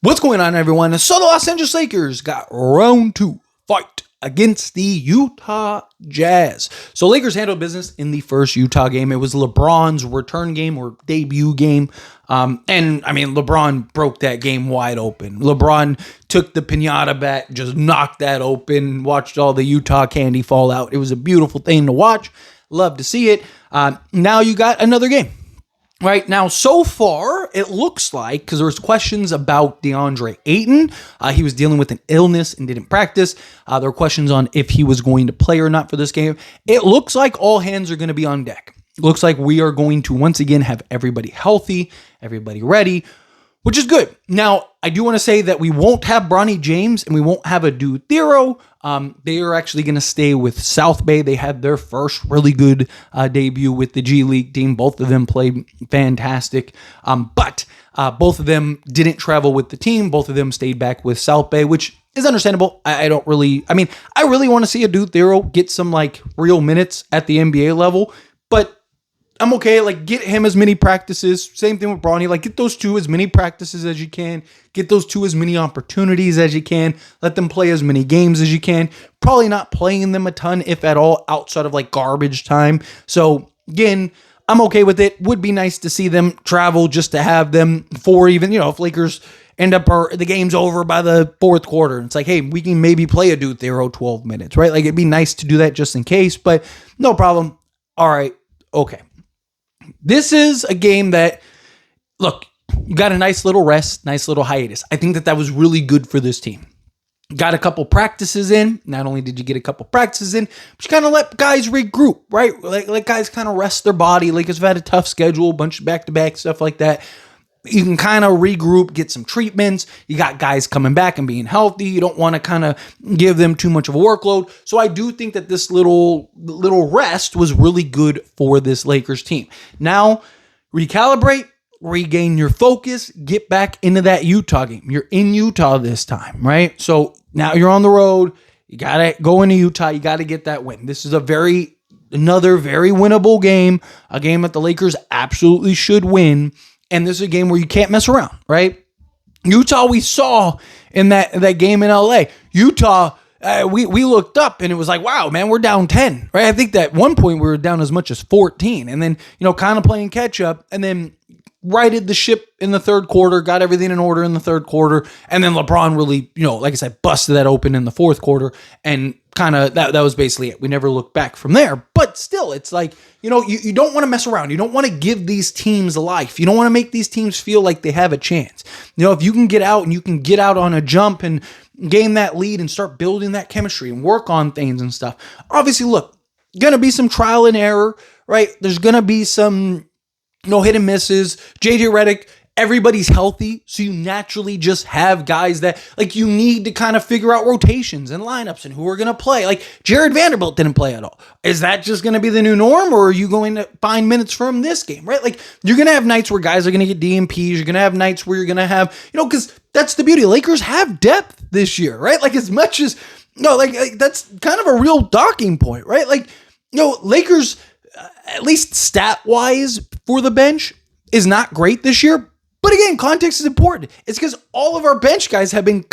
What's going on, everyone? So the Los Angeles Lakers got round 2 fight against the Utah Jazz. So Lakers handled business in the first Utah game. It was LeBron's return game or debut game. LeBron broke that game wide open. LeBron took the piñata bat, just knocked that open, watched all the Utah candy fall out. It was a beautiful thing to watch. Love to see it. Now you got another game. Right now, so far, it looks like, because there was questions about DeAndre Ayton. He was dealing with an illness and didn't practice. There were questions on if he was going to play or not for this game. It looks like all hands are going to be on deck. Looks like we are going to once again have everybody healthy, everybody ready, which is good. Now, I do want to say that we won't have Bronny James and we won't have a Dude Thero. They are actually going to stay with South Bay. They had their first really good debut with the G League team. Both of them played fantastic, but both of them didn't travel with the team. Both of them stayed back with South Bay, which is understandable. I really want to see a Dude Thero get some real minutes at the NBA level, but I'm okay. Get him as many practices. Same thing with Bronny. Get those two as many practices as you can. Get those two as many opportunities as you can. Let them play as many games as you can. Probably not playing them a ton, if at all, outside of garbage time. So again, I'm okay with it. Would be nice to see them travel just to have them for even, if Lakers end up the game's over by the fourth quarter. It's hey, we can maybe play a Dude Thero 12 minutes, right? It'd be nice to do that just in case, but no problem. All right. Okay. This is a game that, look, you got a nice little rest, nice little hiatus. I think that was really good for this team. Got a couple practices in. Not only did you get a couple practices in, but you kind of let guys regroup, right? Let guys kind of rest their body. Lakers have had a tough schedule, a bunch of back-to-back stuff like that. You can kind of regroup, get some treatments. You got guys coming back and being healthy. You don't want to kind of give them too much of a workload. So I do think that this little rest was really good for this Lakers team. Now, recalibrate, regain your focus, get back into that Utah game. You're in Utah this time, right? So now you're on the road. You got to go into Utah. You got to get that win. This is another very winnable game, a game that the Lakers absolutely should win. And this is a game where you can't mess around, right? Utah, we saw in that game in LA. Utah, we looked up and it was wow, man, we're down 10, right? I think that at one point we were down as much as 14. And then, kind of playing catch up and then righted the ship in the third quarter, got everything in order in the third quarter. And then LeBron really, like I said, busted that open in the fourth quarter. And kind of that was basically it. We never looked back from there. But still, it's you don't want to mess around. You don't want to give these teams life. You don't want to make these teams feel like they have a chance. If you can get out and you can get out on a jump and gain that lead and start building that chemistry and work on things and stuff. Obviously, look, going to be some trial and error, right? There's going to be some hit and misses. JJ Redick, everybody's healthy, so you naturally just have guys that you need to kind of figure out rotations and lineups and who are going to play. Jared Vanderbilt didn't play at all. Is that just going to be the new norm, or are you going to find minutes from this game, right? You're going to have nights where guys are going to get DMPs. You're going to have nights where you're going to have, because that's the beauty. Lakers have depth this year, right? As much as, that's kind of a real docking point, right? Lakers, at least stat-wise for the bench, is not great this year. But again, context is important. It's because all of our bench guys have been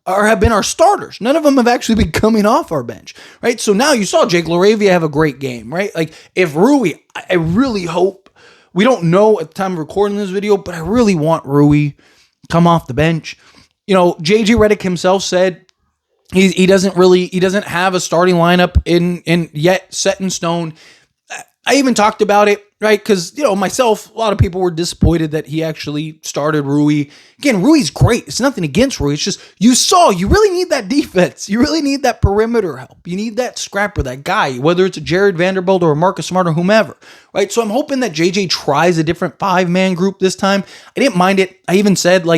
our starters. None of them have actually been coming off our bench, right? So now you saw Jake LaRavia have a great game, right? If Rui, I really hope, we don't know at the time of recording this video, but I really want Rui come off the bench. JJ Redick himself said he doesn't have a starting lineup in yet set in stone. I even talked about it, right? Because, myself, a lot of people were disappointed that he actually started Rui. Again, Rui's great. It's nothing against Rui. It's just, you really need that defense. You really need that perimeter help. You need that scrapper, that guy, whether it's a Jared Vanderbilt or a Marcus Smart or whomever, right? So I'm hoping that JJ tries a different 5-man group this time. I didn't mind it. I even said,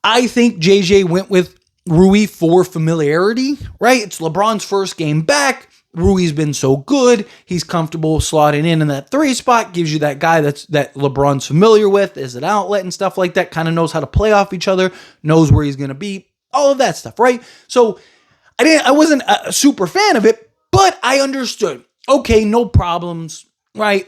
I think JJ went with Rui for familiarity, right? It's LeBron's first game back. Rui's been so good. He's comfortable slotting in that 3 spot, gives you that guy that LeBron's familiar with as an outlet and stuff like that, kind of knows how to play off each other, knows where he's going to be, all of that stuff, right? So I wasn't a super fan of it, but I understood. Okay, no problems, right?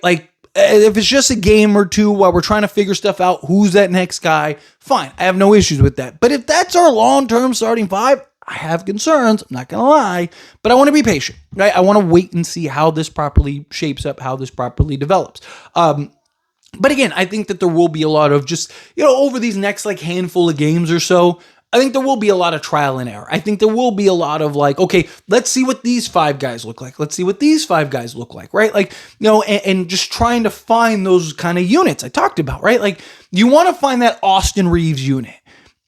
if it's just a game or two while we're trying to figure stuff out, who's that next guy, fine. I have no issues with that. But if that's our long-term starting five, I have concerns. I'm not going to lie, but I want to be patient, right? I want to wait and see how this properly shapes up, how this properly develops. But again, I think that there will be a lot of just, over these next like handful of games or so, I think there will be a lot of trial and error. I think there will be a lot of like, okay, let's see what these five guys look like. Let's see what these five guys look like, right? Like, and just trying to find those kind of units I talked about, right? Like you want to find that Austin Reeves unit,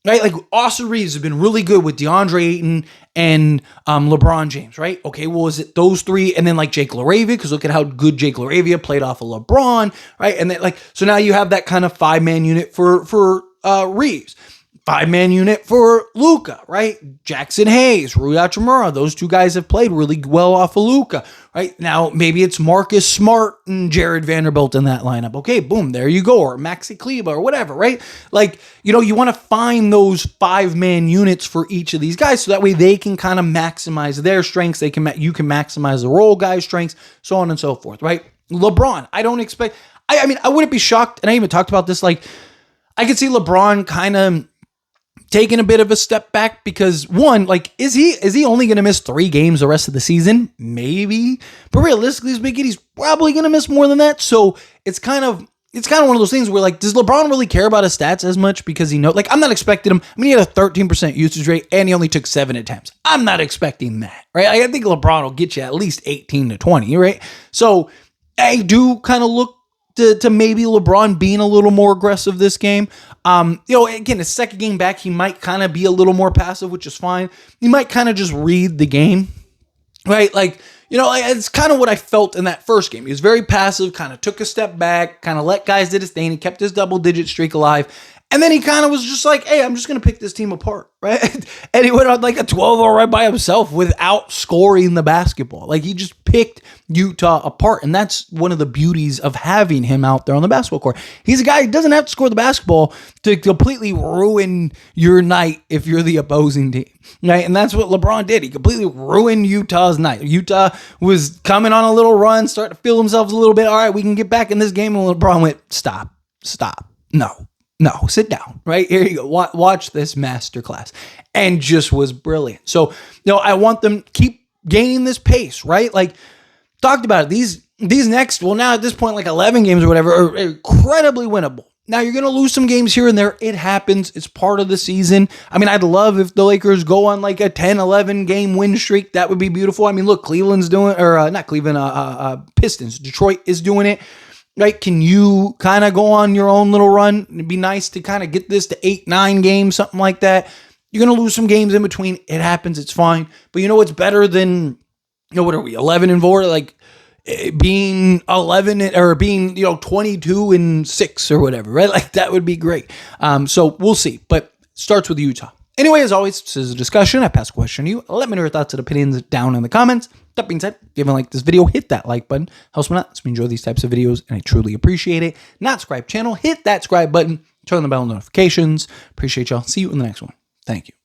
right? Like Austin Reeves has been really good with DeAndre Ayton and LeBron James, right? Okay, well, is it those three? And then like Jake LaRavia, because look at how good Jake LaRavia played off of LeBron, right? And then so now you have that kind of 5-man unit for Reeves. 5-man unit for Luka, right? Jackson Hayes, Rui Hachimura, those two guys have played really well off of Luka, right? Now, maybe it's Marcus Smart and Jared Vanderbilt in that lineup. Okay, boom, there you go. Or Maxi Kleber or whatever, right? Like, you want to find those 5-man units for each of these guys so that way they can kind of maximize their strengths. You can maximize the role guys' strengths, so on and so forth, right? LeBron, I don't expect, I mean, I wouldn't be shocked, and I even talked about this, like, I could see LeBron kind of taking a bit of a step back because one, like, is he only going to miss 3 games the rest of the season? Maybe, but realistically speaking, he's probably going to miss more than that. So it's kind of one of those things where like, does LeBron really care about his stats as much because I'm not expecting him. I mean, he had a 13% usage rate and he only took 7 attempts. I'm not expecting that, right? I think LeBron will get you at least 18 to 20, right? So I do kind of look to maybe LeBron being a little more aggressive this game. Again, his second game back, he might kind of be a little more passive, which is fine. He might kind of just read the game, right? Like, it's kind of what I felt in that first game. He was very passive, kind of took a step back, kind of let guys do his thing. He kept his double-digit streak alive. And then he kind of was just like, hey, I'm just going to pick this team apart, right? And he went on like a 12-0 run by himself without scoring the basketball. Like he just picked Utah apart. And that's one of the beauties of having him out there on the basketball court. He's a guy who doesn't have to score the basketball to completely ruin your night if you're the opposing team, right? And that's what LeBron did. He completely ruined Utah's night. Utah was coming on a little run, starting to feel themselves a little bit. All right, we can get back in this game. And LeBron went, stop, no, sit down, right? Here you go. Watch this masterclass. And just was brilliant. So, I want them to keep gaining this pace, right? Like, talked about it. These next, well, now at this point, like 11 games or whatever, are incredibly winnable. Now, you're going to lose some games here and there. It happens. It's part of the season. I mean, I'd love if the Lakers go on like a 10, 11 game win streak. That would be beautiful. I mean, look, Cleveland's doing, or not Cleveland, Pistons. Detroit is doing it. Right? Can you kind of go on your own little run? It'd be nice to kind of get this to 8, 9 games, something like that. You're going to lose some games in between. It happens. It's fine. But what's better than, what are we, 11-4? Like being 11 or being, 22-6 or whatever, right? Like that would be great. So we'll see. But starts with Utah. Anyway, as always, this is a discussion. I pass a question to you. Let me know your thoughts and opinions down in the comments. That being said, if you haven't liked this video, hit that like button. Helps me out. Lets me enjoy these types of videos, and I truly appreciate it. Not subscribe channel, hit that subscribe button. Turn on the bell notifications. Appreciate y'all. See you in the next one. Thank you.